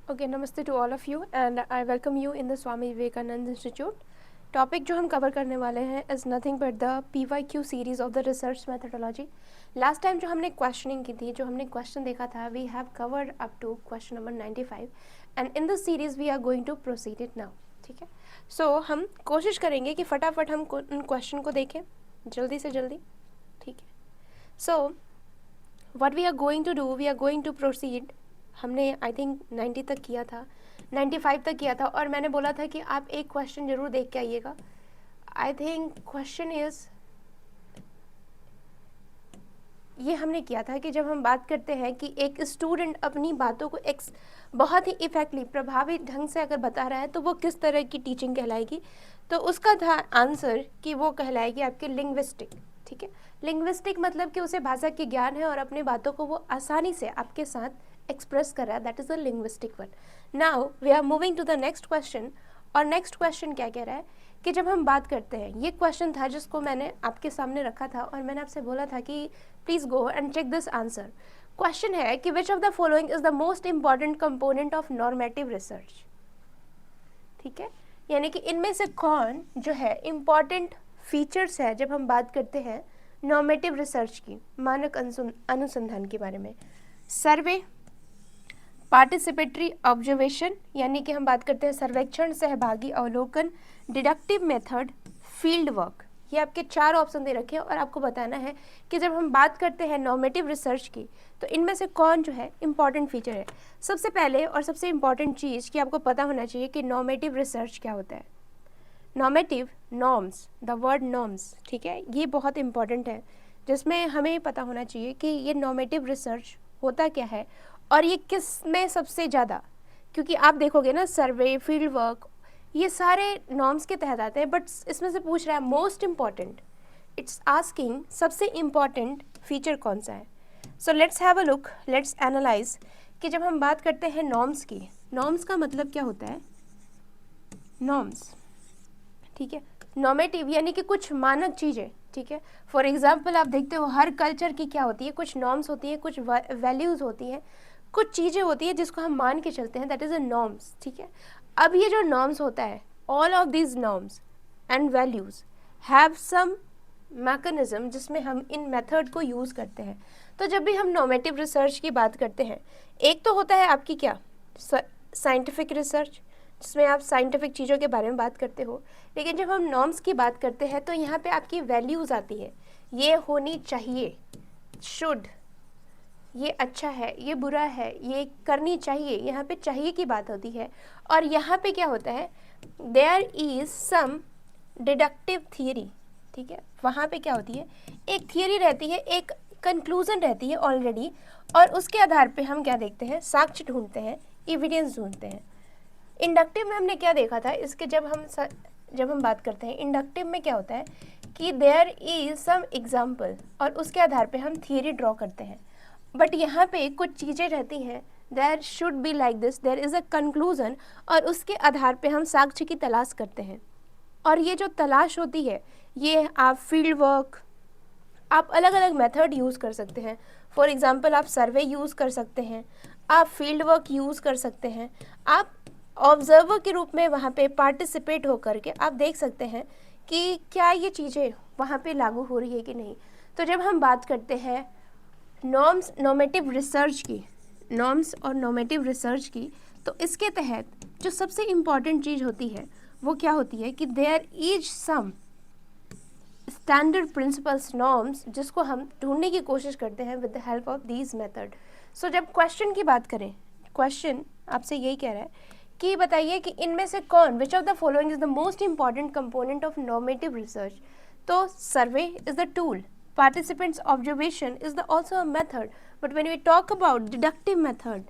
Okay, नमस्ते to all of you and I welcome you in the Swami Vivekananda institute. Topic जो हम cover करने वाले हैं is nothing but the PYQ series of the research methodology. Last time जो हमने questioning की थी, जो हमने क्वेश्चन देखा था, we have covered up to question number 95 and in this series we are going to proceed it now. ठीक है, सो हम कोशिश करेंगे कि फटाफट हम उन क्वेश्चन को देखें जल्दी से जल्दी। ठीक है, so what we are going to do, we are going to proceed. हमने आई थिंक 90 तक किया था, 95 तक किया था, और मैंने बोला था कि आप एक क्वेश्चन जरूर देख के आइएगा। आई थिंक क्वेश्चन इज ये हमने किया था कि जब हम बात करते हैं कि एक स्टूडेंट अपनी बातों को बहुत ही इफेक्टली प्रभावी ढंग से अगर बता रहा है तो वो किस तरह की टीचिंग कहलाएगी। तो उसका था आंसर कि वो कहलाएगी आपकी लिंग्विस्टिक। ठीक है, लिंग्विस्टिक मतलब कि उसे भाषा की ज्ञान है और अपनी बातों को वो आसानी से आपके साथ एक्सप्रेस कर रहा है, that is a linguistic one. Now we are moving to the next question. और नेक्स्ट क्वेश्चन क्या कह रहा है कि जब हम बात करते हैं, ये क्वेश्चन था जिसको मैंने आपके सामने रखा था और मैंने आपसे बोला था कि please go and check this answer. Question है कि which of the following is the most important component of normative research. ठीक है, यानी कि इनमें से कौन जो है इंपॉर्टेंट फीचर्स है जब हम बात करते हैं नॉर्मेटिव रिसर्च की, मानक अनुसंधान के बारे में। सर्वे, पार्टिसिपेटरी ऑब्जर्वेशन यानी कि हम बात करते हैं सर्वेक्षण, सहभागी अवलोकन, डिडक्टिव मेथड, फील्ड वर्क। ये आपके 4 ऑप्शन दे रखे हैं और आपको बताना है कि जब हम बात करते हैं नॉर्मेटिव रिसर्च की तो इनमें से कौन जो है इंपॉर्टेंट फीचर है। सबसे पहले और सबसे इंपॉर्टेंट चीज़ कि आपको पता होना चाहिए कि नॉर्मेटिव रिसर्च क्या होता है। Normative, norms, the word norms, ठीक है, ये बहुत इंपॉर्टेंट है जिसमें हमें पता होना चाहिए कि ये नॉर्मेटिव रिसर्च होता क्या है और ये किस में सबसे ज़्यादा, क्योंकि आप देखोगे ना सर्वे, फील्ड वर्क, ये सारे नॉर्म्स के तहत आते हैं, बट इसमें से पूछ रहा है मोस्ट इम्पॉर्टेंट, इट्स आस्किंग सबसे इम्पॉर्टेंट फीचर कौन सा है। So let's have a look, let's analyse कि जब हम बात करते हैं नॉर्म्स की, नॉर्म्स का मतलब क्या होता है, नॉर्म्स, ठीक है, नॉर्मेटिव यानी कि कुछ मानक चीज़ें। ठीक है, फॉर एग्जाम्पल आप देखते हो हर कल्चर की क्या होती है, कुछ नॉर्म्स होती हैं, कुछ वैल्यूज़ होती हैं, कुछ चीज़ें होती हैं जिसको हम मान के चलते हैं, दैट इज़ अ नॉर्म्स। ठीक है, अब ये जो नॉर्म्स होता है, all of these norms and values have some mechanism जिसमें हम इन मेथड को यूज़ करते हैं। तो जब भी हम नॉर्मेटिव रिसर्च की बात करते हैं, एक तो होता है आपकी क्या, साइंटिफिक रिसर्च जिसमें आप साइंटिफिक चीज़ों के बारे में बात करते हो, लेकिन जब हम नॉर्म्स की बात करते हैं तो यहाँ पे आपकी वैल्यूज़ आती है, ये होनी चाहिए, शुड, ये अच्छा है, ये बुरा है, ये करनी चाहिए, यहाँ पे चाहिए की बात होती है। और यहाँ पे क्या होता है, there is some deductive theory. ठीक है, वहाँ पे क्या होती है, एक थियरी रहती है, एक कंक्लूजन रहती है ऑलरेडी, और उसके आधार पे हम क्या देखते हैं, साक्ष्य ढूंढते हैं, एविडेंस ढूंढते हैं। इंडक्टिव में हमने क्या देखा था, इसके जब हम बात करते हैं इंडक्टिव में क्या होता है कि देयर इज सम एग्जाम्पल और उसके आधार पे हम थियरी ड्रॉ करते हैं। बट यहाँ पे कुछ चीज़ें रहती हैं, there should be like this, there is a conclusion, और उसके आधार पे हम साक्ष्य की तलाश करते हैं। और ये जो तलाश होती है, ये आप फील्ड वर्क, आप अलग अलग मेथड यूज़ कर सकते हैं। फॉर एग्ज़ाम्पल आप सर्वे यूज़ कर सकते हैं, आप फील्ड वर्क यूज़ कर सकते हैं, आप ऑब्जर्वर के रूप में वहाँ पे पार्टिसिपेट होकर के आप देख सकते हैं कि क्या ये चीज़ें वहाँ पे लागू हो रही है कि नहीं। तो जब हम बात करते हैं नॉर्म्स नॉर्मेटिव रिसर्च की, नॉर्म्स और नॉर्मेटिव रिसर्च की, तो इसके तहत जो सबसे इम्पॉर्टेंट चीज़ होती है वो क्या होती है कि there is some standard principles, norms, जिसको हम ढूंढने की कोशिश करते हैं with the help of these method. So जब क्वेश्चन की बात करें, क्वेश्चन आपसे यही कह रहा है कि बताइए कि इनमें से कौन, which of the following is the most important component of normative research. तो survey is the tool, participants observation is the also a method, but when we talk about deductive method,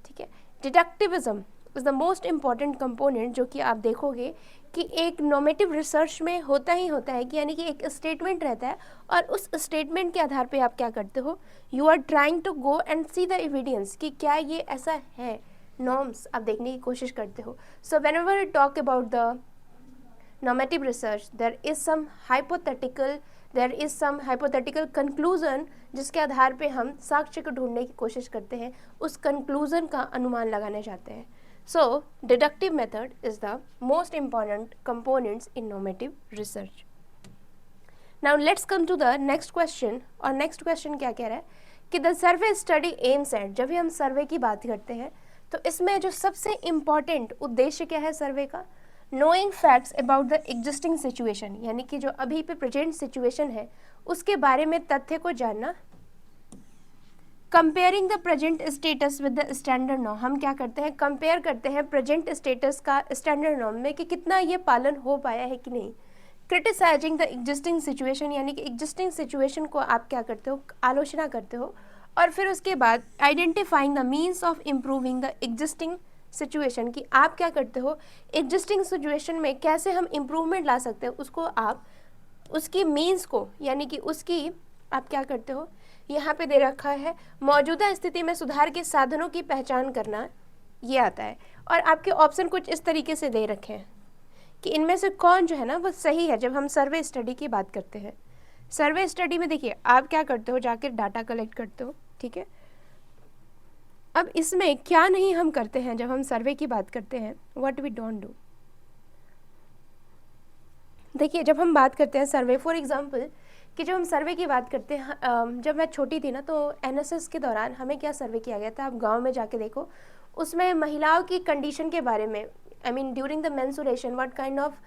ठीक है, deductivism is the most important component, जो कि आप देखोगे कि एक normative research में होता ही होता है कि यानी कि एक स्टेटमेंट रहता है और उस स्टेटमेंट के आधार पे आप क्या करते हो, you are trying to go and see the evidence कि क्या ये ऐसा है, नॉर्म्स आप देखने की कोशिश करते हो। So when ever you talk about the normative research there is some hypothetical conclusion जिसके आधार पे हम साक्ष्य को ढूंढने की कोशिश करते हैं, उस कंक्लूजन का अनुमान लगाने जाते हैं। So deductive method is the most important components in normative research. Now let's come to the next question. और next question क्या कह रहा है कि the survey study aims at, जब भी हम सर्वे की बात करते हैं तो इसमें जो सबसे इम्पॉर्टेंट उद्देश्य क्या है सर्वे का, knowing facts about the existing situation, यानी कि जो अभी पे प्रेजेंट सिचुएशन है उसके बारे में तथ्य को जानना, comparing the present status with the standard norm, हम क्या करते हैं कंपेयर करते हैं प्रेजेंट स्टेटस का स्टैंडर्ड नॉर्म में कि कितना ये पालन हो पाया है कि नहीं, क्रिटिसाइजिंग द एग्जिस्टिंग सिचुएशन, यानी कि एग्जिस्टिंग सिचुएशन को आप क्या करते हो आलोचना करते हो, और फिर उसके बाद identifying the means of improving the existing situation, कि आप क्या करते हो एग्जिस्टिंग सिचुएशन में कैसे हम इम्प्रूवमेंट ला सकते हैं, उसको आप उसकी मीन्स को, यानी कि उसकी आप क्या करते हो, यहाँ पे दे रखा है मौजूदा स्थिति में सुधार के साधनों की पहचान करना, ये आता है। और आपके ऑप्शन कुछ इस तरीके से दे रखे हैं कि इनमें से कौन जो है ना वो सही है जब हम सर्वे स्टडी की बात करते हैं। सर्वे स्टडी में देखिए आप क्या करते हो, जाकर डाटा कलेक्ट करते हो, ठीक है। अब इसमें क्या नहीं हम करते हैं जब हम सर्वे की बात करते हैं, व्हाट वी डोंट डू। देखिए जब हम बात करते हैं सर्वे, फॉर एग्जांपल कि जब हम सर्वे की बात करते हैं, जब मैं छोटी थी ना तो एनएसएस के दौरान हमें क्या सर्वे किया गया था, आप गांव में जाके देखो, उसमें महिलाओं की कंडीशन के बारे में, I mean during the mensuration what kind of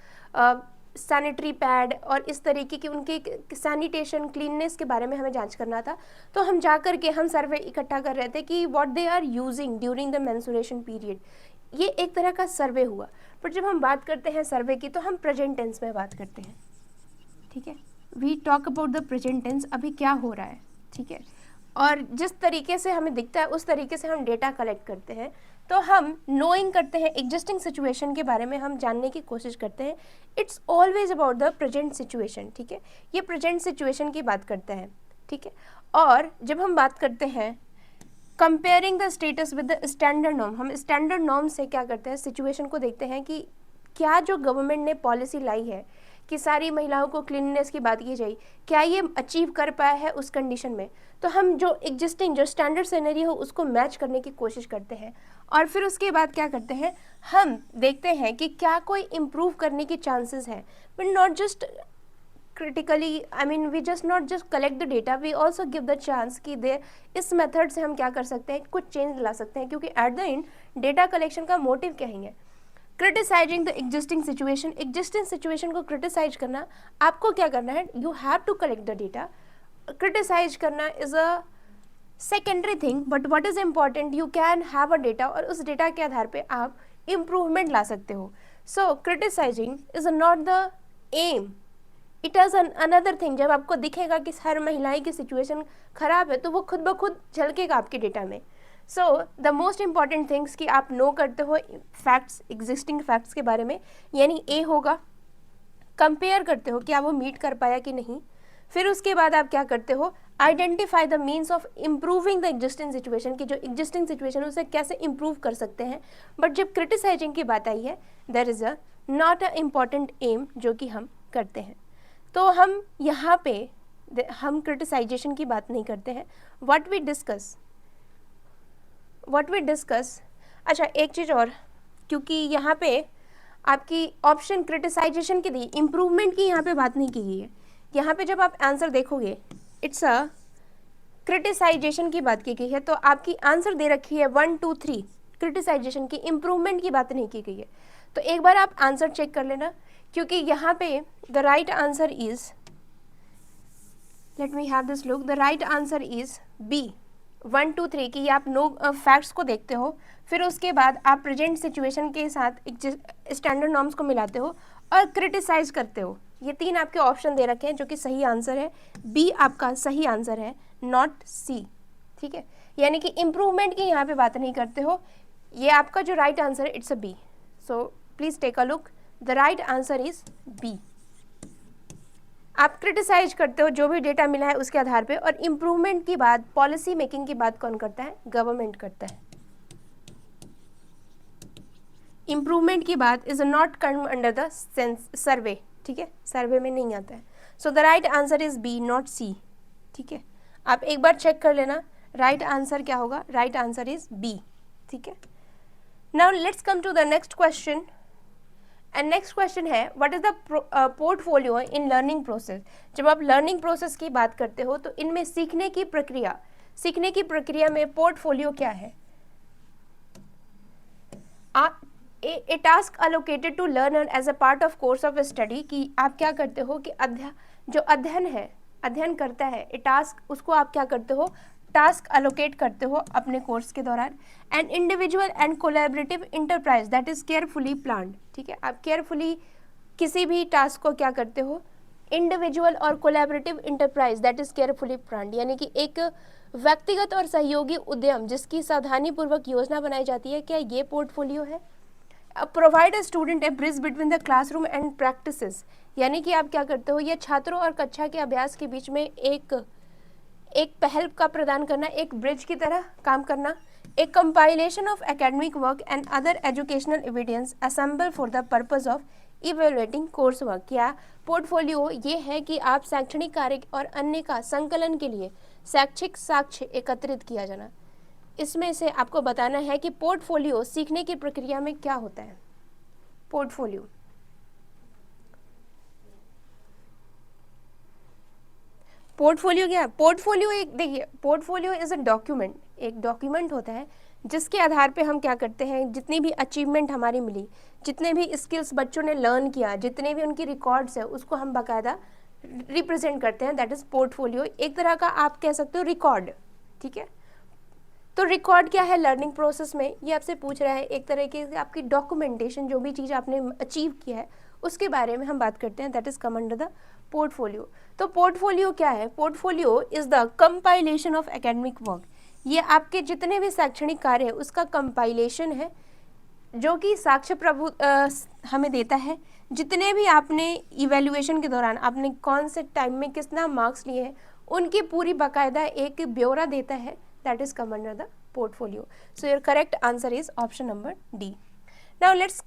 sanitary pad और इस तरीके की उनके सैनिटेशन क्लीननेस के बारे में हमें जांच करना था। तो हम जा कर के हम सर्वे इकट्ठा कर रहे थे कि what they are using during the menstruation period, ये एक तरह का सर्वे हुआ। पर जब हम बात करते हैं सर्वे की तो हम प्रेजेंट टेंस में बात करते हैं, ठीक है, we talk about the present tense, अभी क्या हो रहा है, ठीक है। और जिस तरीके से हमें दिखता है उस तरीके से हम डेटा कलेक्ट करते हैं, तो हम नोइंग करते हैं एग्जिस्टिंग सिचुएशन के बारे में हम जानने की कोशिश करते हैं। It's always about the present situation, ठीक है, ये प्रेजेंट सिचुएशन की बात करता है, ठीक है। और जब हम बात करते हैं comparing the status with the standard norm, हम स्टैंडर्ड नॉर्म से क्या करते हैं सिचुएशन को देखते हैं कि क्या जो गवर्नमेंट ने पॉलिसी लाई है कि सारी महिलाओं को क्लीननेस की बात की जाए, क्या ये अचीव कर पाया है उस कंडीशन में। तो हम जो एग्जिस्टिंग जो स्टैंडर्ड सिनेरियो हो उसको मैच करने की कोशिश करते हैं, और फिर उसके बाद क्या करते हैं हम देखते हैं कि क्या कोई इम्प्रूव करने की चांसेस है। But not just critically, I mean we just not just collect the data, we also give the chance कि दे इस मेथड से हम क्या कर सकते हैं, कुछ चेंज ला सकते हैं, क्योंकि at the end data collection का मोटिव क्या है, criticising the existing situation, existing situation को क्रिटिसाइज करना। आपको क्या करना है, you have to collect the data, criticise करना is a secondary thing, but what is important you can have a data, और उस डेटा के आधार पे आप इम्प्रूवमेंट ला सकते हो। So criticising is not the aim, it is another thing. जब आपको दिखेगा कि हर महिलाएं की सिचुएशन खराब है तो वो खुद ब खुद झलकेगा आपके डेटा में। So the most important things कि आप नो करते हो फैक्ट्स, एग्जिस्टिंग फैक्ट्स के बारे में, यानी ए होगा कंपेयर करते हो क्या वो मीट कर पाया कि नहीं। फिर उसके बाद आप क्या करते हो, identify the means of improving the existing situation, की जो एग्जिस्टिंग सिचुएशन उसे कैसे इम्प्रूव कर सकते हैं। बट जब क्रिटिसाइजिंग की बात आई है there is a not a important aim जो कि हम करते हैं। तो हम यहाँ पे हम क्रिटिसाइजेशन की बात नहीं करते हैं। व्हाट वी डिस्कस, अच्छा एक चीज़ और, क्योंकि यहाँ पे आपकी ऑप्शन क्रिटिसाइजेशन की दी, इम्प्रूवमेंट की यहाँ पे बात नहीं की गई है। यहाँ पे जब आप आंसर देखोगे इट्स अ क्रिटिसाइजेशन की बात की गई है, तो आपकी आंसर दे रखी है 1 2 3 क्रिटिसाइजेशन की, इम्प्रूवमेंट की बात नहीं की गई है। तो एक बार आप आंसर चेक कर लेना, क्योंकि यहाँ पे the right answer is, let me have this look, the right answer is B 1 2 3 कि आप नो फैक्ट्स को देखते हो, फिर उसके बाद आप प्रेजेंट सिचुएशन के साथ स्टैंडर्ड नॉर्म्स को मिलाते हो और क्रिटिसाइज करते हो। ये तीन आपके ऑप्शन दे रखे हैं जो कि सही आंसर है, बी आपका सही आंसर है, नॉट सी, ठीक है। यानी कि इम्प्रूवमेंट की यहाँ पे बात नहीं करते हो, ये आपका जो राइट आंसर है it's a B. So please take a look, the right answer is B. आप क्रिटिसाइज करते हो जो भी डेटा मिला है उसके आधार पे, और इम्प्रूवमेंट की बात, पॉलिसी मेकिंग की बात कौन करता है, गवर्नमेंट करता है। इम्प्रूवमेंट की बात is not come under the survey, ठीक है, सर्वे में नहीं आता है। So the right answer is B not C, ठीक है। आप एक बार चेक कर लेना राइट आंसर क्या होगा, राइट आंसर इज बी, ठीक है। Now let's come to the next question, and next question है what is the portfolio in learning process. जब आप लर्निंग प्रोसेस की बात करते हो तो इनमें सीखने की प्रक्रिया में पोर्टफोलियो क्या है? A task allocated to learner as a part of course of study, कि आप क्या करते हो कि अध्ययन करता है ए टास्क, उसको आप क्या करते हो, टास्क अलोकेट करते हो अपने कोर्स के दौरान। And individual and collaborative enterprise that is carefully planned, ठीक है, आप केयरफुली किसी भी टास्क को क्या करते हो, इंडिविजुअल और collaborative enterprise that is carefully planned, यानी कि एक व्यक्तिगत और सहयोगी उद्यम जिसकी सावधानीपूर्वक योजना बनाई जाती है, क्या ये पोर्टफोलियो है? Provide a student A bridge between the classroom and practices, यानी कि आप क्या करते हो, ये छात्रों और कक्षा के अभ्यास के बीच में एक पहल का प्रदान करना, एक ब्रिज की तरह काम करना। A compilation of academic work and other educational evidence assemble for the purpose of evaluating course work. क्या पोर्टफोलियो ये है कि आप शैक्षणिक कार्य और अन्य का संकलन के लिए शैक्षिक साक्ष्य एकत्रित किया जाना। इसमें से आपको बताना है कि पोर्टफोलियो सीखने की प्रक्रिया में क्या होता है। पोर्टफोलियो क्या है? पोर्टफोलियो एक, देखिए, पोर्टफोलियो इज अ डॉक्यूमेंट, एक डॉक्यूमेंट होता है जिसके आधार पे हम क्या करते हैं, जितनी भी अचीवमेंट हमारी मिली, जितने भी स्किल्स बच्चों ने लर्न किया, जितने भी उनकी रिकॉर्ड्स है, उसको हम बाकायदा रिप्रेजेंट करते हैं, दैट इज पोर्टफोलियो। एक तरह का आप कह सकते हो रिकॉर्ड, ठीक है। तो रिकॉर्ड क्या है लर्निंग प्रोसेस में, ये आपसे पूछ रहा है, एक तरह की आपकी डॉक्यूमेंटेशन, जो भी चीज़ आपने अचीव किया है उसके बारे में हम बात करते हैं, that is come under the portfolio. तो पोर्टफोलियो क्या है? Portfolio is the compilation of academic work, ये आपके जितने भी शैक्षणिक कार्य है उसका कंपाइलेशन है, जो कि साक्ष्य प्रभु हमें देता है, जितने भी आपने इवेल्युएशन के दौरान आपने कौन से टाइम में कितना मार्क्स लिए हैं, उनकी पूरी बाकायदा एक ब्यौरा देता है, that is come under the portfolio. So your correct answer is option number D. Now let's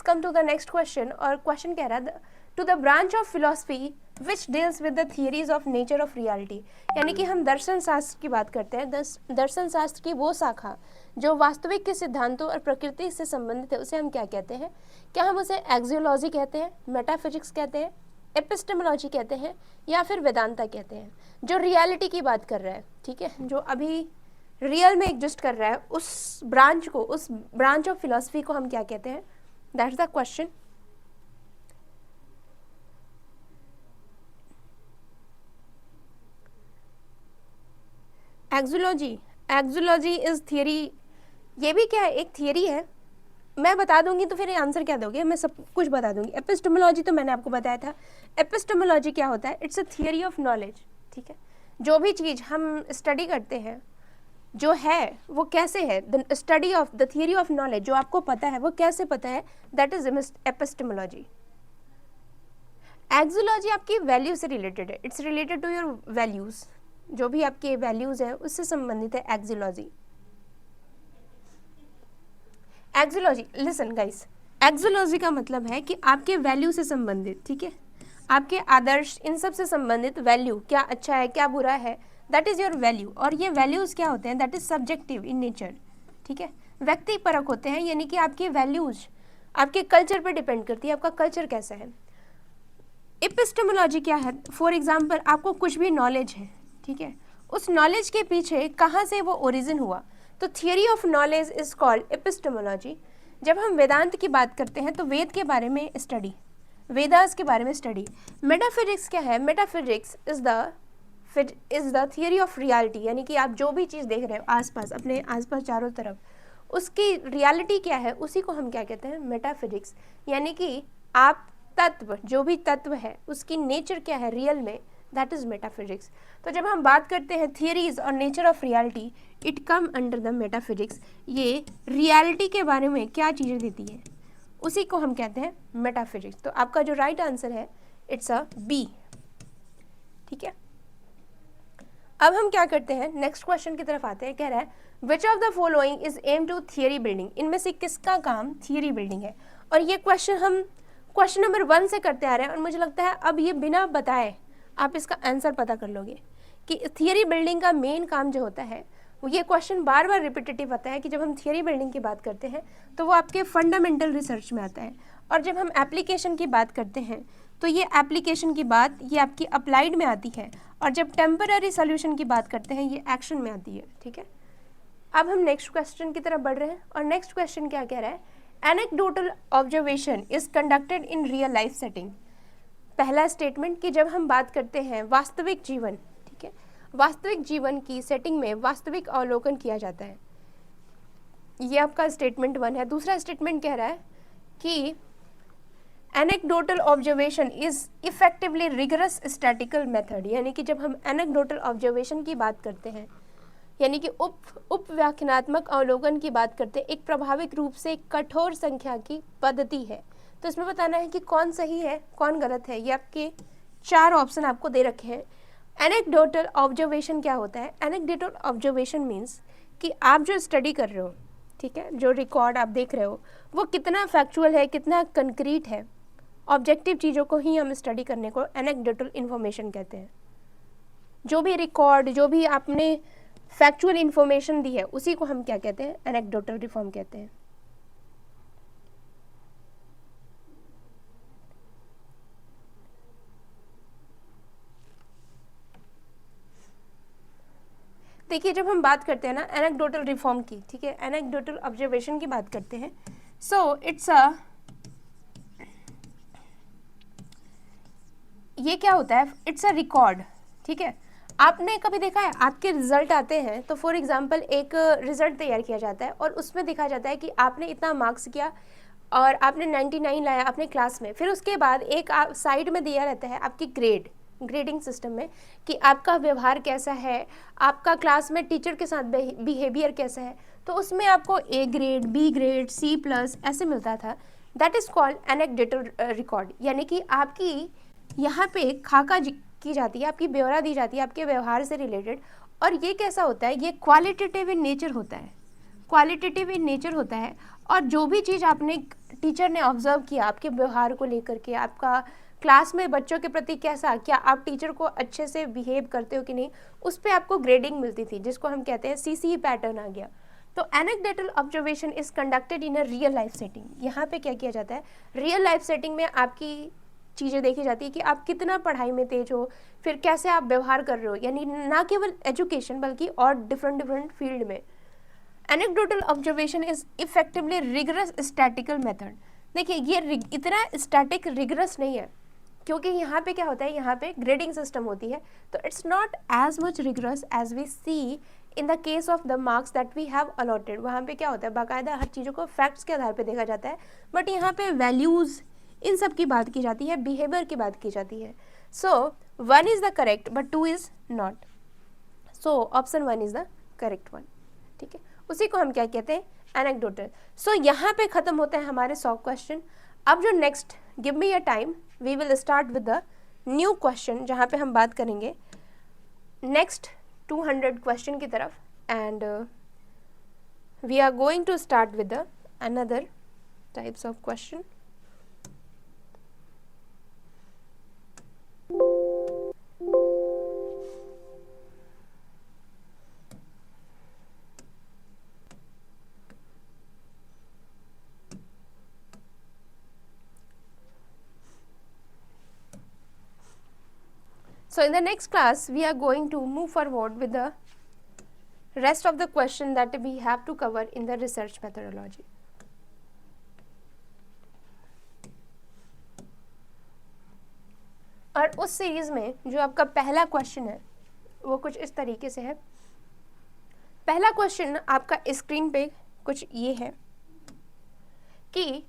come to the next question, और question कह रहा है to the branch of philosophy which deals with the theories of nature of reality, यानी कि हम दर्शन शास्त्र की बात करते हैं, दर्शन शास्त्र की वो शाखा जो वास्तविक के सिद्धांतों और प्रकृति से संबंधित है, उसे हम क्या कहते हैं? क्या हम उसे एक्सियोलॉजी कहते हैं, मेटाफिजिक्स कहते हैं, एपिस्टेमोलॉजी कहते हैं, या फिर वेदांता कहते हैं? जो रियलिटी की बात कर रहा है, ठीक है, जो अभी रियल में एग्जिस्ट कर रहा है, उस ब्रांच ऑफ फिलॉसफी को हम क्या कहते हैं? That's the question. Axiology is theory, ये भी क्या है? एक थियरी है। मैं बता दूंगी तो फिर आंसर क्या दोगे? मैं सब कुछ बता दूंगी। एपिस्टेमोलॉजी तो मैंने आपको बताया था। एपिस्टेमोलॉजी क्या होता है? It's a theory of knowledge, ठीक है। जो भी चीज़ हम स्टडी करते हैं जो है वो कैसे है, the study of the theory of knowledge, जो आपको पता है वो कैसे पता है, दैट इज एपिस्टेमोलॉजी। एक्सियोलॉजी आपकी वैल्यू से रिलेटेड है, it's related to your values, जो भी आपके वैल्यूज हैं उससे संबंधित है axiology. Axiology, listen guys, axiology का मतलब है कि आपके वैल्यू से संबंधित, ठीक है, आपके आदर्श, इन सब से संबंधित वैल्यू, क्या अच्छा है क्या बुरा है, दैट इज योर वैल्यू। और ये वैल्यूज क्या होते हैं? That is subjective in nature, ठीक है, व्यक्ति परक होते हैं, यानी कि आपके वैल्यूज आपके कल्चर पर डिपेंड करती है, आपका कल्चर कैसा है। एपिस्टेमोलॉजी क्या है? फॉर एग्जाम्पल, आपको कुछ भी नॉलेज है, ठीक है, उस नॉलेज के पीछे कहाँ से वो ओरिजिन हुआ, तो theory of knowledge is called epistemology. जब हम वेदांत की बात करते हैं तो वेद के बारे में स्टडी, वेदास के बारे में स्टडी। मेटाफिजिक्स क्या है? Metaphysics is the theory of reality, यानी कि आप जो भी चीज़ देख रहे हो आसपास, अपने आसपास चारों तरफ, उसकी रियलिटी क्या है, उसी को हम क्या कहते हैं? मेटाफिजिक्स। यानी कि आप तत्व, जो भी तत्व है उसकी नेचर क्या है रियल में, दैट इज मेटाफिजिक्स। तो जब हम बात करते हैं थियरीज और nature of reality, it come under the metaphysics. ये रियलिटी के बारे में क्या चीज़ें देती है उसी को हम कहते हैं मेटाफिजिक्स। तो आपका जो राइट आंसर है इट्स अ बी, ठीक है। अब हम क्या करते हैं, नेक्स्ट क्वेश्चन की तरफ आते हैं। कह रहा है which of the following is aim to theory building, इनमें से किसका काम थियरी बिल्डिंग है। और ये क्वेश्चन हम क्वेश्चन नंबर 1 से करते आ रहे हैं, और मुझे लगता है अब ये बिना बताए आप इसका आंसर पता कर लोगे कि थियरी बिल्डिंग का मेन काम जो होता है ये क्वेश्चन बार बार रिपीटेटिव आता है कि जब हम थियरी बिल्डिंग की बात करते हैं तो वो आपके फंडामेंटल रिसर्च में आता है, और जब हम एप्लीकेशन की बात करते हैं तो ये एप्लीकेशन की बात ये आपकी अप्लाइड में आती है, और जब टेम्पररी सोल्यूशन की बात करते हैं ये एक्शन में आती है। ठीक है, अब हम नेक्स्ट क्वेश्चन की तरफ बढ़ रहे हैं, और नेक्स्ट क्वेश्चन क्या कह रहा है, anecdotal observation is conducted in real life setting. पहला स्टेटमेंट कि जब हम बात करते हैं वास्तविक जीवन, ठीक है, वास्तविक जीवन की सेटिंग में वास्तविक अवलोकन किया जाता है, ये आपका स्टेटमेंट 1 है। दूसरा स्टेटमेंट कह रहा है कि anecdotal observation is effectively rigorous statistical method, यानी कि जब हम एनेक्डोटल ऑब्जर्वेशन की बात करते हैं, यानी कि उप व्याख्यानात्मक अवलोकन की बात करते हैं, एक प्रभाविक रूप से एक कठोर संख्या की पद्धति है। तो इसमें बताना है कि कौन सही है कौन गलत है। ये आपके 4 ऑप्शन आपको दे रखे हैं। एनेक्डोटल ऑब्जर्वेशन क्या होता है? एनेक्डोटल ऑब्जर्वेशन मीन्स कि आप जो स्टडी कर रहे हो, ठीक है, जो रिकॉर्ड आप देख रहे हो वो कितना फैक्चुअल है, कितना कंक्रीट है, ऑब्जेक्टिव चीज़ों को ही हम स्टडी करने को एनेक्डोटल इन्फॉर्मेशन कहते हैं। जो भी रिकॉर्ड, जो भी आपने फैक्चुअल इन्फॉर्मेशन दी है उसी को हम क्या कहते हैं? एनेक्डोटल रिफॉर्म कहते हैं। देखिए जब हम बात करते हैं ना एनेक्डोटल रिफॉर्म की, ठीक है, एनेक्डोटल ऑब्जर्वेशन की बात करते हैं, सो इट्स ये क्या होता है? It's a record. ठीक है, आपने कभी देखा है आपके रिजल्ट आते हैं तो फॉर एग्जांपल एक रिजल्ट तैयार किया जाता है और उसमें दिखा जाता है कि आपने इतना मार्क्स किया और आपने 99 लाया अपने क्लास में। फिर उसके बाद एक साइड में दिया रहता है आपकी ग्रेडिंग सिस्टम में कि आपका व्यवहार कैसा है, आपका क्लास में टीचर के साथ बिहेवियर कैसा है। तो उसमें आपको A grade, B grade, C+ ऐसे मिलता था। That is called anecdotal record, यानी कि आपकी यहाँ पे खाका की जाती है, आपकी ब्यौरा दी जाती है आपके व्यवहार से रिलेटेड। और ये कैसा होता है? ये क्वालिटेटिव इन नेचर होता है, क्वालिटेटिव इन नेचर होता है। और जो भी चीज़ आपने टीचर ने ऑब्जर्व किया आपके व्यवहार को लेकर के, आपका क्लास में बच्चों के प्रति कैसा, क्या आप टीचर को अच्छे से बिहेव करते हो कि नहीं, उस पर आपको ग्रेडिंग मिलती थी, जिसको हम कहते हैं CCE पैटर्न आ गया। तो anecdotal observation is conducted in a real life setting. यहाँ पे क्या किया जाता है? रियल लाइफ सेटिंग में आपकी चीज़ें देखी जाती है कि आप कितना पढ़ाई में तेज हो, फिर कैसे आप व्यवहार कर रहे हो, यानी ना केवल एजुकेशन बल्कि और डिफरेंट फील्ड में। Anecdotal observation is effectively rigorous statistical method. देखिए ये इतना स्टैटिक रिगरस नहीं है, क्योंकि यहाँ पे क्या होता है, यहाँ पे ग्रेडिंग सिस्टम होती है, तो it's not as much rigorous as we see in the case of the marks that we have allotted. वहाँ पे क्या होता है, बाकायदा हर चीज़ों को फैक्ट्स के आधार पे देखा जाता है, बट यहाँ पे वैल्यूज़ इन सब की बात की जाती है, बिहेवियर की बात की जाती है। सो 1 is the correct but 2 is not, so option 1 is the correct one. ठीक है, उसी को हम क्या कहते हैं? एनेक्डोटल। सो यहाँ पे ख़त्म होता है हमारे 100 क्वेश्चन। अब जो next, give me a time, we will start with the new question, जहाँ पे हम बात करेंगे नेक्स्ट 200 क्वेश्चन की तरफ, and we are going to start with the another types of question. So in the next class we are going to move forward with the rest of the question that we have to cover in the research methodology. और उस series में जो आपका पहला question है वो कुछ इस तरीके से है। पहला क्वेश्चन आपका स्क्रीन पे कुछ ये है कि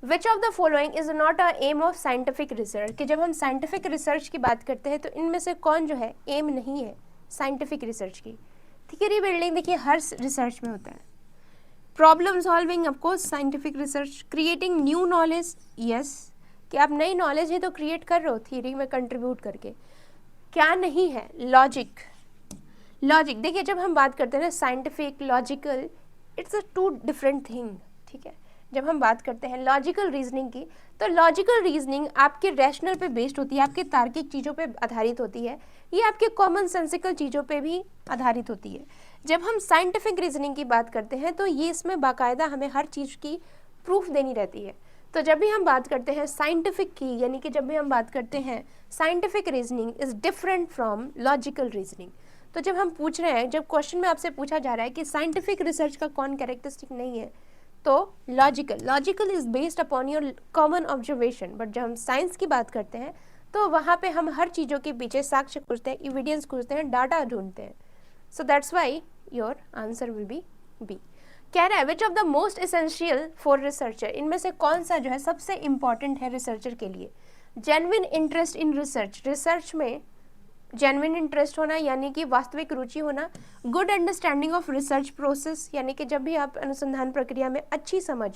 which of the following is not a aim of scientific research, कि जब हम साइंटिफिक रिसर्च की बात करते हैं तो इनमें से कौन जो है एम नहीं है साइंटिफिक रिसर्च की। थियरी बिल्डिंग देखिए हर रिसर्च में होता है, problem solving of course scientific research, creating new knowledge, yes कि आप नई नॉलेज है तो क्रिएट कर रहे हो थियरी में कंट्रीब्यूट करके। क्या नहीं है? लॉजिक। देखिए जब हम बात करते हैं ना scientific logical, it's a 2 different thing. ठीक है, जब हम बात करते हैं लॉजिकल रीजनिंग की, तो लॉजिकल रीजनिंग आपके रैशनल पे बेस्ड होती है, आपके तार्किक चीज़ों पे आधारित होती है, ये आपके कॉमन सेंसिकल चीज़ों पे भी आधारित होती है। जब हम साइंटिफिक रीजनिंग की बात करते हैं तो ये इसमें बाकायदा हमें हर चीज़ की प्रूफ देनी रहती है। तो जब भी हम बात करते हैं साइंटिफिक की, यानी कि जब भी हम बात करते हैं scientific reasoning is different from logical reasoning. तो जब हम पूछ रहे हैं, जब क्वेश्चन में आपसे पूछा जा रहा है कि साइंटिफिक रिसर्च का कौन कैरेक्टरिस्टिक नहीं है, तो logical is based upon your common observation. But जब हम साइंस की बात करते हैं तो वहाँ पे हम हर चीज़ों के पीछे साक्ष्य खोजते हैं, एविडेंस खोजते हैं, डाटा ढूंढते हैं। So that's why your answer will be B. कह रहा है which of the most essential for researcher, इनमें से कौन सा जो है सबसे इंपॉर्टेंट है रिसर्चर के लिए। Genuine interest in research, research में जेन्युइन इंटरेस्ट होना यानी कि वास्तविक रुचि होना। Good understanding of research process, यानी कि जब भी आप अनुसंधान प्रक्रिया में अच्छी समझ।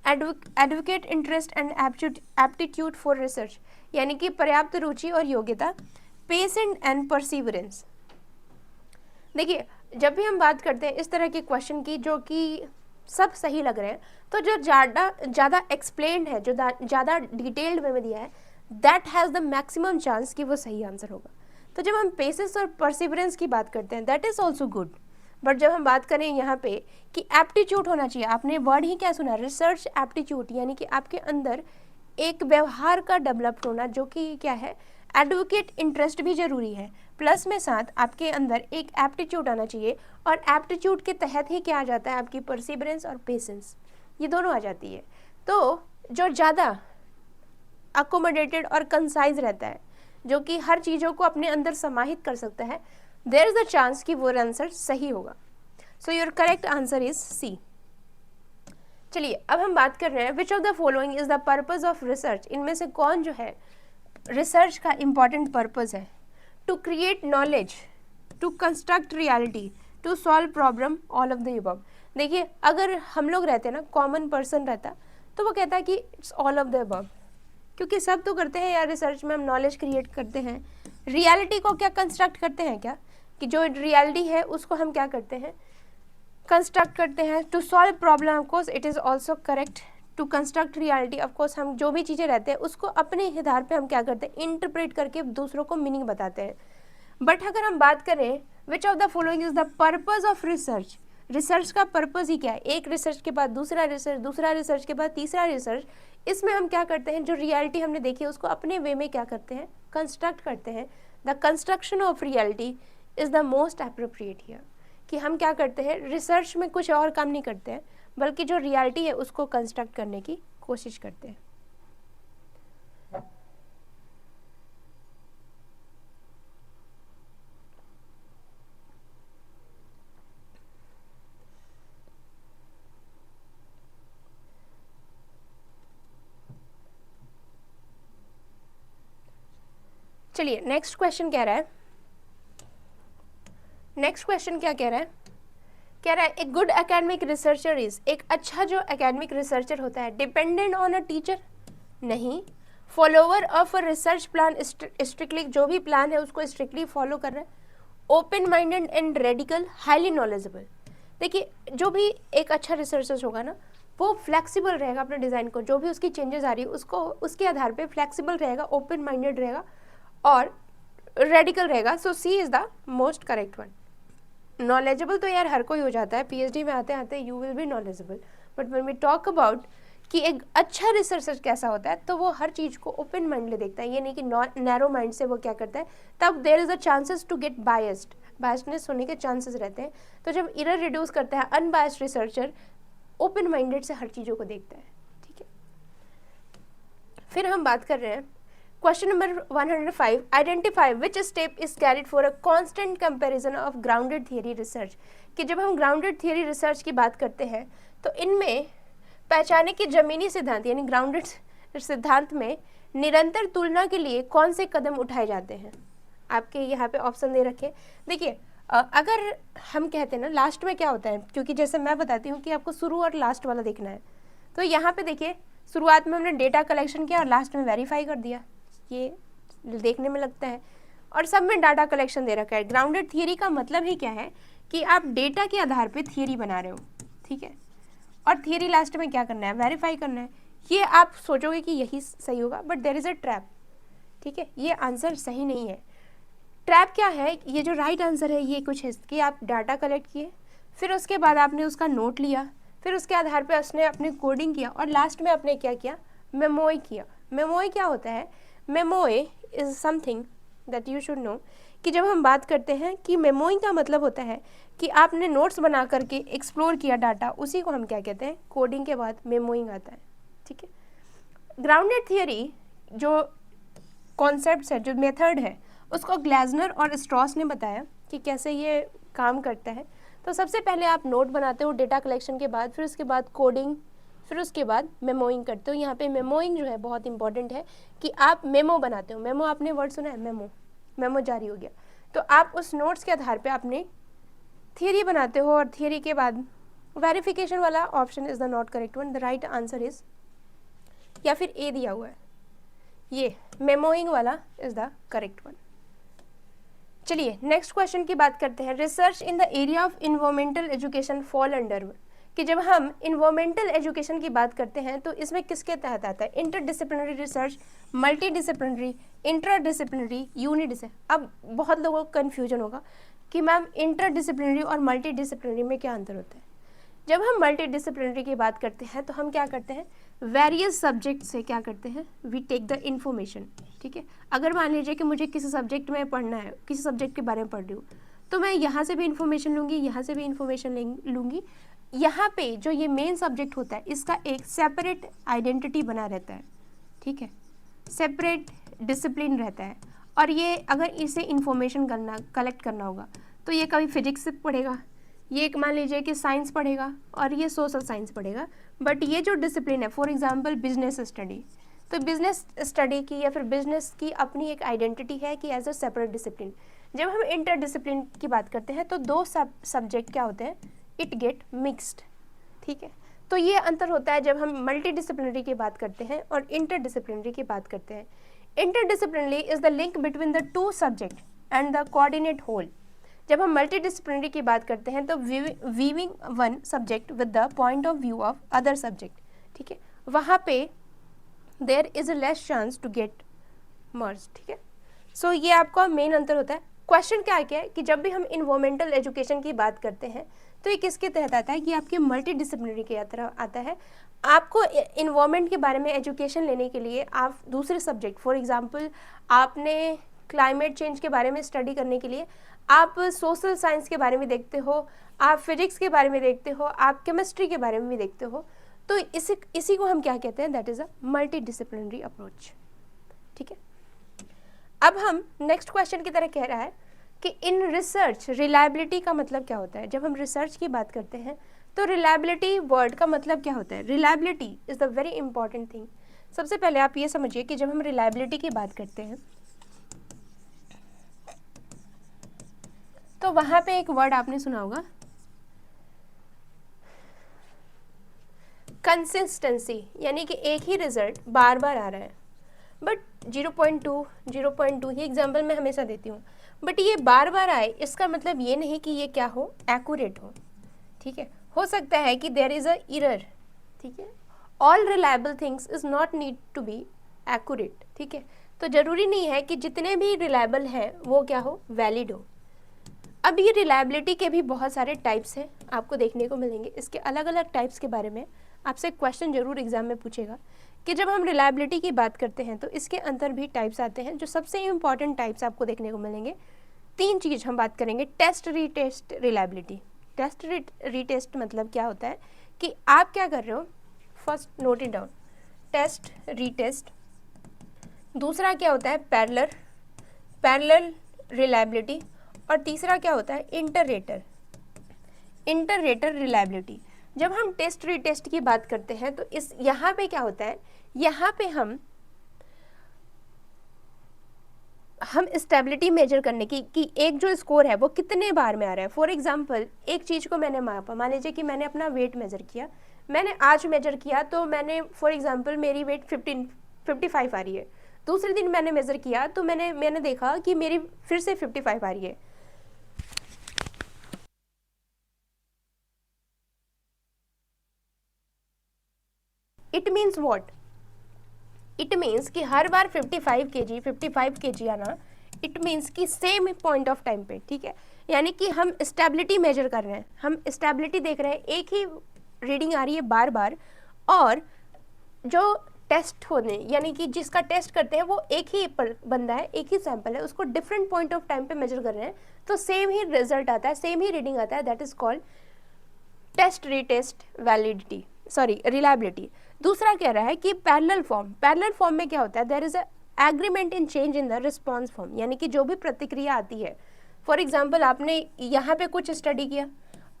Advocate interest and aptitude for research, यानी कि पर्याप्त रुचि और योग्यता। Patient and perseverance. देखिए जब भी हम बात करते हैं इस तरह के क्वेश्चन की जो कि सब सही लग रहे हैं, तो जो ज़्यादा एक्सप्लेन्ड है, जो ज़्यादा डिटेल्ड वे में दिया है, that has the maximum chance कि वो सही आंसर होगा। तो जब हम पेशेंस और परसिवरेंस की बात करते हैं that is also good. But जब हम बात करें यहाँ पे कि एप्टीट्यूड होना चाहिए, आपने वर्ड ही क्या सुना, रिसर्च एप्टीट्यूड, यानी कि आपके अंदर एक व्यवहार का डेवलप होना, जो कि क्या है, एडवोकेट इंटरेस्ट भी जरूरी है, प्लस में साथ आपके अंदर एक एप्टीट्यूड आना चाहिए। और एप्टीट्यूड के तहत ही क्या आ जाता है, आपकी परसिवरेंस और पेशेंस, ये दोनों आ जाती है। तो जो ज़्यादा अकोमोडेटेड और कंसाइज रहता है, जो कि हर चीज़ों को अपने अंदर समाहित कर सकता है, देयर इज अ चांस कि वो आंसर सही होगा। So your correct answer is C. चलिए अब हम बात कर रहे हैं which of the following is the purpose of research, इनमें से कौन जो है रिसर्च का इंपॉर्टेंट पर्पज है। To create knowledge, to construct reality, to solve problem, all of the above. देखिए अगर हम लोग रहते ना, कॉमन पर्सन रहता, तो वो कहता है कि it's all of the above, क्योंकि सब तो करते हैं यार, रिसर्च में हम नॉलेज क्रिएट करते हैं, रियलिटी को क्या कंस्ट्रक्ट करते हैं, क्या कि जो रियलिटी है उसको हम क्या करते हैं, कंस्ट्रक्ट करते हैं। To solve problem, of course it is also correct. To construct reality, of course हम जो भी चीज़ें रहते हैं उसको अपने आधार पे हम क्या करते हैं, इंटरप्रेट करके दूसरों को मीनिंग बताते हैं। बट अगर हम बात करें विच of the following is the purpose of research, research का पर्पज ही क्या है, एक रिसर्च के बाद दूसरा रिसर्च, दूसरा रिसर्च के बाद तीसरा रिसर्च, इसमें हम क्या करते हैं, जो रियलिटी हमने देखी है उसको अपने वे में क्या करते हैं, कंस्ट्रक्ट करते हैं। The construction of reality is the most appropriate here, कि हम क्या करते हैं, रिसर्च में कुछ और काम नहीं करते हैं, बल्कि जो रियलिटी है उसको कंस्ट्रक्ट करने की कोशिश करते हैं। चलिए नेक्स्ट क्वेश्चन कह रहा है, नेक्स्ट क्वेश्चन क्या कह रहा है, कह रहा है a good academic researcher is, एक अच्छा जो एकेडमिक रिसर्चर होता है, डिपेंडेंट ऑन अ टीचर, नहीं, follower of a research plan, strictly जो भी प्लान है उसको स्ट्रिक्टली फॉलो कर रहा है, open minded and radical, highly knowledgeable. देखिए जो भी एक अच्छा रिसर्चर होगा ना, वो फ्लेक्सिबल रहेगा अपने डिज़ाइन को, जो भी उसकी चेंजेस आ रही है उसको उसके आधार पे फ्लेक्सिबल रहेगा, ओपन माइंडेड रहेगा और रेडिकल रहेगा। So C is the most correct one. Knowledgeable तो यार हर कोई हो जाता है, पीएचडी में आते आते you will be knowledgeable, but when we talk about कि एक अच्छा रिसर्चर कैसा होता है, तो वो हर चीज़ को ओपन माइंडली देखता है, ये नहीं कि नैरो माइंड से वो क्या करता है, तब there is a chances to get biased, biasedness होने के चांसेस रहते हैं। तो जब एरर रिड्यूस करता है अनबायस्ड रिसर्चर, ओपन माइंडेड से हर चीज़ों को देखता है, ठीक है। फिर हम बात कर रहे हैं question number 105, identify which step is carried for a constant comparison of grounded theory research, कि जब हम ग्राउंडेड थियरी रिसर्च की बात करते हैं तो इनमें पहचाने के जमीनी सिद्धांत यानी ग्राउंडेड सिद्धांत में निरंतर तुलना के लिए कौन से कदम उठाए जाते हैं। आपके यहाँ पे ऑप्शन दे रखे, देखिए अगर हम कहते हैं ना लास्ट में क्या होता है, क्योंकि जैसे मैं बताती हूँ कि आपको शुरू और लास्ट वाला देखना है, तो यहाँ पे देखिए शुरुआत में हमने डेटा कलेक्शन किया और लास्ट में वेरीफाई कर दिया, ये देखने में लगता है, और सब में डाटा कलेक्शन दे रखा है। ग्राउंडेड थियरी का मतलब ही क्या है कि आप डेटा के आधार पे थियरी बना रहे हो, ठीक है, और थियरी लास्ट में क्या करना है, वेरीफाई करना है। ये आप सोचोगे कि यही सही होगा, but there is a trap, ठीक है, ये आंसर सही नहीं है। ट्रैप क्या है, ये जो राइट आंसर है ये कुछ है कि आप डाटा कलेक्ट किए, फिर उसके बाद आपने उसका नोट लिया, फिर उसके आधार पे उसने अपनी कोडिंग किया और लास्ट में आपने क्या किया, मेमोई किया। मेमोई क्या होता है, memoir is something that you should know कि जब हम बात करते हैं कि मेमोइंग का मतलब होता है कि आपने नोट्स बना करके एक्सप्लोर किया डाटा, उसी को हम क्या कहते हैं, कोडिंग के बाद मेमोइंग आता है। ठीक है, ग्राउंडेड थियरी जो कॉन्सेप्ट्स है, जो मेथड है, उसको ग्लासनर और स्ट्रॉस ने बताया कि कैसे ये काम करता है। तो सबसे पहले आप नोट बनाते हो डेटा कलेक्शन के बाद, फिर उसके बाद कोडिंग, फिर उसके बाद मेमोइंग करते हो। यहाँ पे मेमोइंग जो है बहुत इंपॉर्टेंट है कि आप मेमो बनाते हो। मेमो आपने वर्ड सुना है, मेमो, मेमो जारी हो गया, तो आप उस नोट्स के आधार पे आपने थियरी बनाते हो और थियरी के बाद वेरिफिकेशन वाला option is the not correct one, the right answer is, या फिर ए दिया हुआ है, ये मेमोइंग वाला इज द करेक्ट वन। चलिए नेक्स्ट क्वेश्चन की बात करते हैं। Research in the area of environmental education fall under, कि जब हम इन्वायरमेंटल एजुकेशन की बात करते हैं तो इसमें किसके तहत आता है, इंटरडिसिप्लिनरी रिसर्च, मल्टीडिसिप्लिनरी, इंट्राडिसिप्लिनरी, यूनिडिसिप्लिनरी। अब बहुत लोगों को कन्फ्यूजन होगा कि मैम इंटरडिसिप्लिनरी और मल्टीडिसिप्लिनरी में क्या अंतर होता है। जब हम मल्टीडिसिप्लिनरी की बात करते हैं तो हम क्या करते हैं, वेरियस सब्जेक्ट से क्या करते हैं, वी टेक द इन्फॉर्मेशन। ठीक है, अगर मान लीजिए कि मुझे किसी सब्जेक्ट में पढ़ना है, किसी सब्जेक्ट के बारे में पढ़ रही हूँ, तो मैं यहाँ से भी इन्फॉर्मेशन लूँगी, यहाँ से भी इन्फॉर्मेशन लूँगी। यहाँ पे जो ये मेन सब्जेक्ट होता है इसका एक सेपरेट आइडेंटिटी बना रहता है। ठीक है, सेपरेट डिसिप्लिन रहता है, और ये अगर इसे इन्फॉर्मेशन कलेक्ट करना होगा तो ये कभी फिजिक्स से पढ़ेगा, ये एक मान लीजिए कि साइंस पढ़ेगा, और ये सोशल साइंस पढ़ेगा। बट ये जो डिसिप्लिन है, फॉर एग्जांपल बिजनेस स्टडी, तो बिजनेस स्टडी की या फिर बिजनेस की अपनी एक आइडेंटिटी है कि एज अ सेपरेट डिसिप्लिन। जब हम इंटर डिसिप्लिन की बात करते हैं तो दो सब्जेक्ट क्या होते हैं, इट गेट मिक्सड। ठीक है, तो ये अंतर होता है जब हम मल्टी डिसिप्लिनरी की बात करते हैं और इंटर डिसिप्लिनरी की बात करते हैं। Inter disciplinary is the link between the two subject and the coordinate whole. जब हम मल्टी डिसिप्लिनरी की बात करते हैं तो weaving one subject with the point of view of other subject. ठीक है, वहाँ पे there is a less chance to get merge. ठीक है, सो ये आपका मेन अंतर होता है। क्वेश्चन क्या है कि जब भी हम इन्वायरमेंटल एजुकेशन की बात करते हैं तो ये किसके तहत आता है, कि आपके मल्टी डिसिप्लिनरी के तरह आता है। आपको इन्वायरमेंट के बारे में एजुकेशन लेने के लिए आप दूसरे सब्जेक्ट, फॉर एग्जांपल आपने क्लाइमेट चेंज के बारे में स्टडी करने के लिए आप सोशल साइंस के बारे में देखते हो, आप फिजिक्स के बारे में देखते हो, आप केमिस्ट्री के बारे में भी देखते हो, तो इसी को हम क्या कहते हैं, that is a multi disciplinary approach. ठीक है, अब हम नेक्स्ट क्वेश्चन की तरह कह रहा है कि इन रिसर्च रिलायबिलिटी का मतलब क्या होता है। जब हम रिसर्च की बात करते हैं तो रिलायबिलिटी वर्ड का मतलब क्या होता है। Reliability is the very important thing. सबसे पहले आप ये समझिए कि जब हम रिलायबिलिटी की बात करते हैं तो वहाँ पे एक वर्ड आपने सुना होगा, कंसिस्टेंसी, यानी कि एक ही रिजल्ट बार बार आ रहा है। बट 0.2 ही एग्जाम्पल मैं हमेशा देती हूँ, बट ये बार बार आए इसका मतलब ये नहीं कि ये क्या हो, एक्यूरेट हो। ठीक है, हो सकता है कि देयर इज़ अ एरर। ठीक है, all reliable things is not need to be accurate. ठीक है, तो ज़रूरी नहीं है कि जितने भी रिलायबल हैं वो क्या हो, वैलिड हो। अब ये रिलायबिलिटी के भी बहुत सारे टाइप्स हैं, आपको देखने को मिलेंगे। इसके अलग अलग टाइप्स के बारे में आपसे क्वेश्चन जरूर एग्जाम में पूछेगा कि जब हम रिलायबिलिटी की बात करते हैं तो इसके अंदर भी टाइप्स आते हैं। जो सबसे इम्पॉर्टेंट टाइप्स आपको देखने को मिलेंगे, तीन चीज़ हम बात करेंगे। Test retest reliability. Test retest मतलब क्या होता है कि आप क्या कर रहे हो, first note it down, test retest. दूसरा क्या होता है, पैरेलल रिलायबिलिटी। और तीसरा क्या होता है, इंटर-रेटर रिलायबिलिटी। जब हम टेस्ट रीटेस्ट की बात करते हैं तो इस यहाँ पे क्या होता है, यहाँ पे हम स्टेबिलिटी मेजर करने की कि एक जो स्कोर है वो कितने बार में आ रहा है। फॉर एग्जांपल एक चीज़ को मैंने मापा, मान लीजिए कि मैंने अपना वेट मेजर किया, मैंने आज मेजर किया तो मैंने फॉर एग्जांपल मेरी वेट 55 आ रही है। दूसरे दिन मैंने मेजर किया तो मैंने देखा कि मेरी फिर से 55 आ रही है। It means what, it means कि हर बार 55 kg आना इट मीन्स कि सेम पॉइंट ऑफ टाइम पे, ठीक है, यानी कि हम स्टेबिलिटी मेजर कर रहे हैं, हम स्टेबिलिटी देख रहे हैं, एक ही रीडिंग आ रही है बार बार, और जो टेस्ट होने यानी कि जिसका टेस्ट करते हैं वो एक ही बंदा है, एक ही सैंपल है, उसको डिफरेंट पॉइंट ऑफ टाइम पे मेजर कर रहे हैं, तो सेम ही रिजल्ट आता है, सेम ही रीडिंग आता है, that is called test retest validity, sorry reliability. दूसरा कह रहा है कि पैरेलल फॉर्म में क्या होता है, there is a agreement in change in the response form, यानी कि जो भी प्रतिक्रिया आती है, फॉर एग्जाम्पल आपने यहाँ पे कुछ स्टडी किया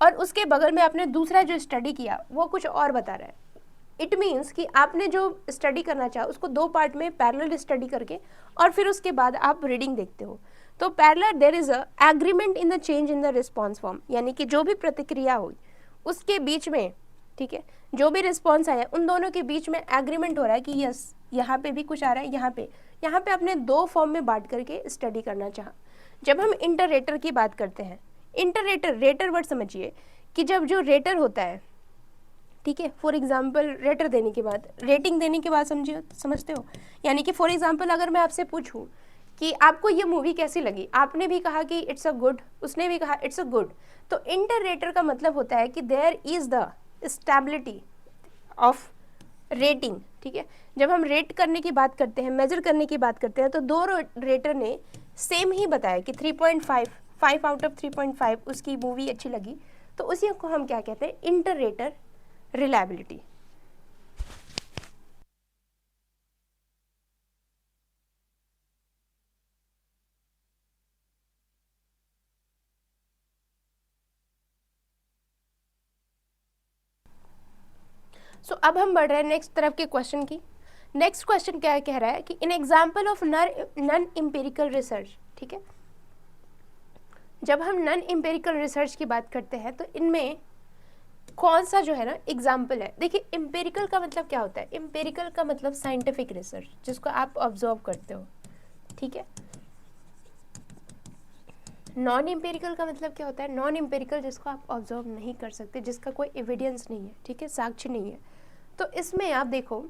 और उसके बगल में आपने दूसरा जो स्टडी किया वो कुछ और बता रहा है, इट मीन्स कि आपने जो स्टडी करना चाहा उसको दो पार्ट में पैरेलल स्टडी करके और फिर उसके बाद आप रीडिंग देखते हो, तो parallel there is a agreement in the change in the response form, यानी कि जो भी प्रतिक्रिया हुई उसके बीच में, ठीक है, जो भी रिस्पॉन्स आया उन दोनों के बीच में एग्रीमेंट हो रहा है कि यस यहाँ पे भी कुछ आ रहा है, यहाँ पे आपने दो फॉर्म में बांट करके स्टडी करना चाहा। जब हम इंटररेटर की बात करते हैं, रेटर वर्ड समझिए कि जब जो रेटर होता है, ठीक है, फॉर एग्जाम्पल रेटर देने के बाद, रेटिंग देने के बाद समझते हो, यानी कि फॉर एग्जाम्पल अगर मैं आपसे पूछूं कि आपको ये मूवी कैसी लगी, आपने भी कहा कि इट्स अ गुड, उसने भी कहा इट्स अ गुड, तो इंटररेटर का मतलब होता है कि there is the stability of rating, ठीक है। जब हम रेट करने की बात करते हैं, मेजर करने की बात करते हैं, तो दो रेटर ने सेम ही बताया कि 3.5, 5 आउट ऑफ 3.5 उसकी मूवी अच्छी लगी, तो उसी को हम क्या कहते हैं, इंटररेटर रिलायबिलिटी। सो अब हम बढ़ रहे हैं नेक्स्ट तरफ के क्वेश्चन की। नेक्स्ट क्वेश्चन क्या कह रहा है कि in example of non empirical research, ठीक है, जब हम नॉन एम्पिरिकल रिसर्च की बात करते हैं तो इनमें कौन सा जो है ना एग्जाम्पल है। देखिए एम्पिरिकल का मतलब क्या होता है, एम्पिरिकल का मतलब साइंटिफिक रिसर्च जिसको आप ऑब्जर्व करते हो, ठीक है। नॉन एम्पिरिकल का मतलब क्या होता है, नॉन एम्पिरिकल जिसको आप ऑब्जर्व नहीं कर सकते, जिसका कोई एविडेंस नहीं है, ठीक है, साक्ष्य नहीं है। तो इसमें आप देखो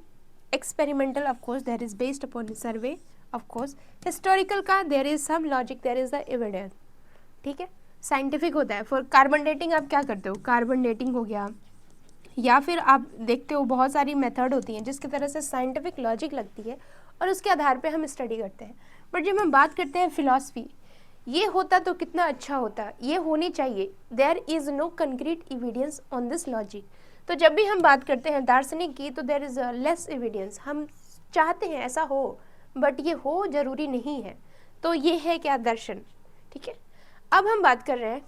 experimental of course there is based upon survey of course, historical का there is some logic, there is the evidence, ठीक है। साइंटिफिक होता है, फॉर कार्बन डेटिंग आप क्या करते हो, कार्बन डेटिंग हो गया, या फिर आप देखते हो बहुत सारी मेथड होती हैं जिसकी तरह से साइंटिफिक लॉजिक लगती है और उसके आधार पे हम स्टडी करते हैं। बट जब हम बात करते हैं फिलॉसफी, ये होता तो कितना अच्छा होता, ये होनी चाहिए, there is no concrete evidence on this logic. तो जब भी हम बात करते हैं दार्शनिक की तो देयर इज़ लेस एविडेंस, हम चाहते हैं ऐसा हो बट ये हो जरूरी नहीं है, तो ये है क्या, दर्शन, ठीक है। अब हम बात कर रहे हैं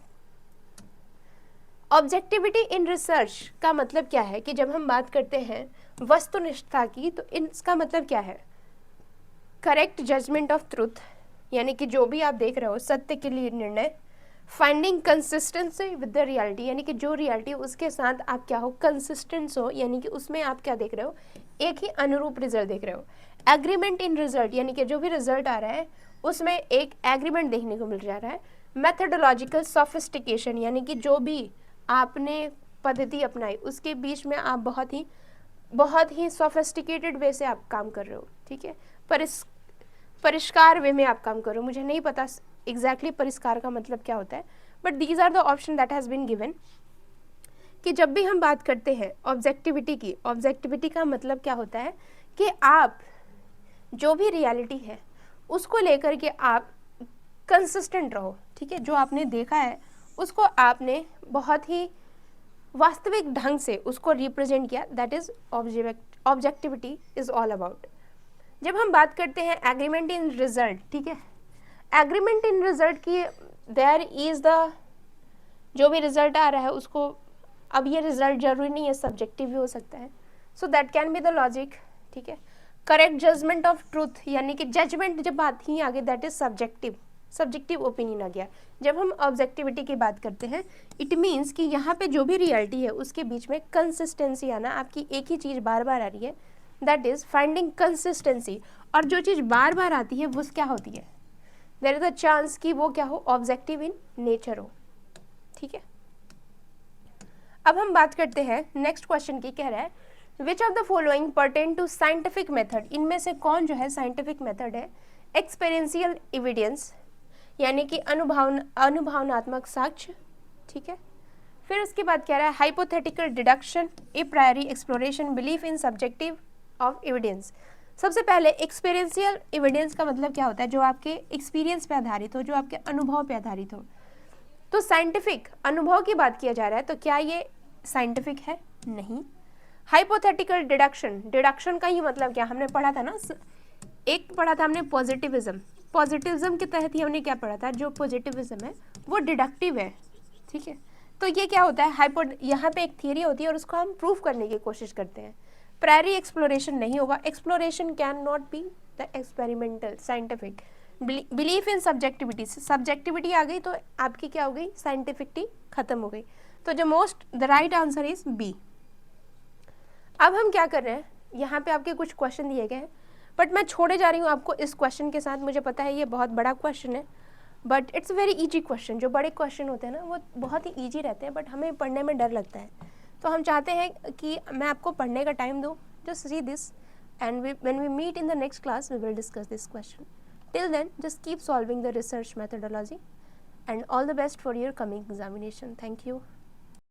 ऑब्जेक्टिविटी इन रिसर्च का मतलब क्या है, कि जब हम बात करते हैं वस्तुनिष्ठता की तो इसका मतलब क्या है, करेक्ट जजमेंट ऑफ ट्रुथ, यानी कि जो भी आप देख रहे हो सत्य के लिए निर्णय, finding consistency with the reality, यानी कि जो रियलिटी उसके साथ आप क्या हो, कंसिस्टेंस हो, यानी कि उसमें आप क्या देख रहे हो, एक ही अनुरूप रिजल्ट देख रहे हो। एग्रीमेंट इन रिजल्ट, यानी कि जो भी रिजल्ट आ रहा है उसमें एक एग्रीमेंट देखने को मिल जा रहा है। मेथडोलॉजिकल सोफिस्टिकेशन, यानी कि जो भी आपने पद्धति अपनाई उसके बीच में आप बहुत ही सोफिस्टिकेटेड वे से आप काम कर रहे हो, ठीक है। परिष्कार वे में आप काम करो, मुझे नहीं पता एग्जैक्टली परिष्कार का मतलब क्या होता है, but these are the option that has been given. कि जब भी हम बात करते हैं ऑब्जेक्टिविटी की, ऑब्जेक्टिविटी का मतलब क्या होता है कि आप जो भी रियलिटी है उसको लेकर के आप कंसिस्टेंट रहो, ठीक है। जो आपने देखा है उसको आपने बहुत ही वास्तविक ढंग से उसको रिप्रेजेंट किया, that is objectivity is all about. जब हम बात करते हैं एग्रीमेंट इन रिजल्ट, ठीक है, एग्रीमेंट इन रिजल्ट की देयर इज द, जो भी रिजल्ट आ रहा है उसको, अब ये रिजल्ट जरूरी नहीं है, सब्जेक्टिव भी हो सकता है, so that can be the logic, ठीक है। करेक्ट जजमेंट ऑफ ट्रूथ, यानी कि जजमेंट जब बात ही आगे दैट इज सब्जेक्टिव ओपिनियन आ गया। जब हम ऑब्जेक्टिविटी की बात करते हैं इट मीन्स कि यहाँ पे जो भी रियलिटी है उसके बीच में कंसिस्टेंसी आना, आपकी एक ही चीज़ बार बार आ रही है, दैट इज फाइंडिंग कंसिस्टेंसी। और जो चीज़ बार बार आती है वो क्या होती है, देयर इज अ चांस कि वो क्या हो, ऑब्जेक्टिव इन नेचर हो, ठीक है। अब हम बात करते हैं नेक्स्ट क्वेश्चन की, कह रहा है which of the following pertain to scientific method, इनमें से कौन जो है साइंटिफिक मेथड है, एक्सपेरियंशियल एविडेंस यानी कि अनुभवनात्मक साक्ष्य, ठीक है। फिर उसके बाद कह रहा है hypothetical deduction, A priori exploration, belief in subjective of evidence. सबसे पहले एक्सपीरियंशियल एविडेंस का मतलब क्या होता है, जो आपके एक्सपीरियंस पे आधारित हो, जो आपके अनुभव पे आधारित हो। तो साइंटिफिक अनुभव की बात किया जा रहा है, तो क्या ये साइंटिफिक है? नहीं। हाइपोथेटिकल डिडक्शन, डिडक्शन का ही मतलब क्या हमने पढ़ा था ना, एक पढ़ा था हमने पॉजिटिविज्म, पॉजिटिविज्म के तहत ही हमने क्या पढ़ा था, जो पॉजिटिविज्म है वो डिडक्टिव है, ठीक है। तो ये क्या होता है, यहाँ पे एक थियरी होती है और उसको हम प्रूफ करने की कोशिश करते हैं। प्रायरी एक्सप्लोरेशन नहीं होगा, exploration can not be the experimental scientific. Belief in subjectivity, subjectivity आ गई तो आपकी क्या हो गई, साइंटिफिकटी खत्म हो गई। तो जो the right answer is B. अब हम क्या कर रहे हैं, यहाँ पे आपके कुछ क्वेश्चन दिए गए हैं, बट मैं छोड़े जा रही हूँ आपको इस क्वेश्चन के साथ। मुझे पता है ये बहुत बड़ा क्वेश्चन है, but it's very easy question. जो बड़े क्वेश्चन होते हैं ना वो बहुत ही ईजी रहते हैं, बट हमें पढ़ने में डर लगता है। तो हम चाहते हैं कि मैं आपको पढ़ने का टाइम दूँ। Just read this and when we meet in the next class we will discuss this question. Till then just keep solving the research methodology and all the best for your coming examination. Thank you.